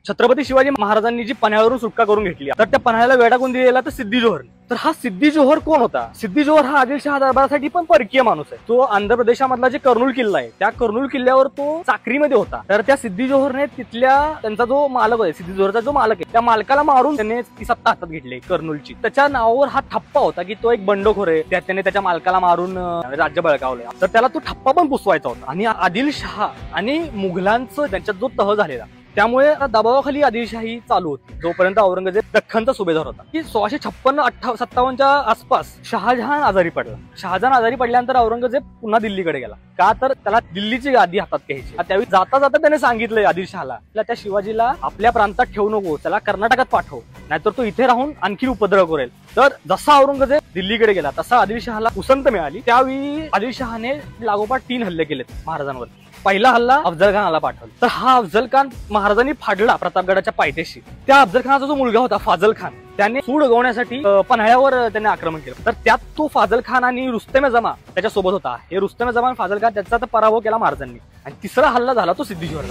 छत्रपती शिवाजी महाराजांनी जी पन्हाळ्यावरून सुटका करून घेतली, तर त्या पन्हाळ्याला वेढा कोण दिलेला तर सिद्धी जोहर. तर हा सिद्धी जोहर कोण होता? सिद्धी जोहर हा आदिलशहा दरबारासाठी पण परकीय माणूस आहे. तो आंध्र प्रदेशामधला जे कर्नूल किल्ला आहे, त्या कर्नूल किल्ल्यावर तो चाकरीमध्ये होता. तर त्या सिद्धी जोहरने तिथल्या त्यांचा जो मालक आहे, सिद्धी जोहरचा जो मालक आहे, त्या मालकाला मारून त्याने ती सत्ता हातात घेतली कर्नूलची. त्याच्या नावावर हा ठप्पा होता की तो एक बंडखोर आहे, त्याने त्याच्या मालकाला मारून राज्य बळकावलं. तर त्याला तो ठप्पा पण पुसवायचा होता. आणि आदिलशहा आणि मुघलांचं त्यांच्यात जो तह झालेला, त्यामुळे दबावाखाली आदिलशाही चालू होती, जोपर्यंत औरंगजेब दख्खनचा सुभेदार होता. की 1656-57च्या आसपास शहाजहान आजारी पडला. शहाजहान आजारी पडल्यानंतर औरंगजेब पुन्हा दिल्लीकडे गेला. का तर त्याला दिल्लीची गादी हातात घ्यायची. त्यावेळी जाता जाता त्याने सांगितलंय आदिलशहाला, त्या शिवाजीला आपल्या प्रांतात ठेवू नको, त्याला कर्नाटकात पाठव, नाहीतर तो इथे राहून आणखी उपद्रव करेल. तर जसा औरंगजेब दिल्लीकडे गेला तसा आदिलशहाला उसंत मिळाली. त्यावेळी आदिलशहाने लागोपाठ 3 हल्ले केलेत महाराजांवर. पहिला हल्ला अफजल खानाला पाठवला. तर हा अफजल खान महाराजांनी फाडला प्रतापगडाच्या पायथ्याशी. त्या अफजल खानाचा जो मुलगा होता फाजल खान, त्याने सूड उगवण्यासाठी पन्हाळ्यावर त्याने आक्रमण केलं. तर त्यात तो फाजल खान आणि रुस्तमे जमा त्याच्या सोबत होता. हे रुस्तमे जमा आणि फाजल खान, त्याचा तर पराभव केला महाराजांनी. आणि तिसरा हल्ला झाला तो सिद्धी जोहरचा.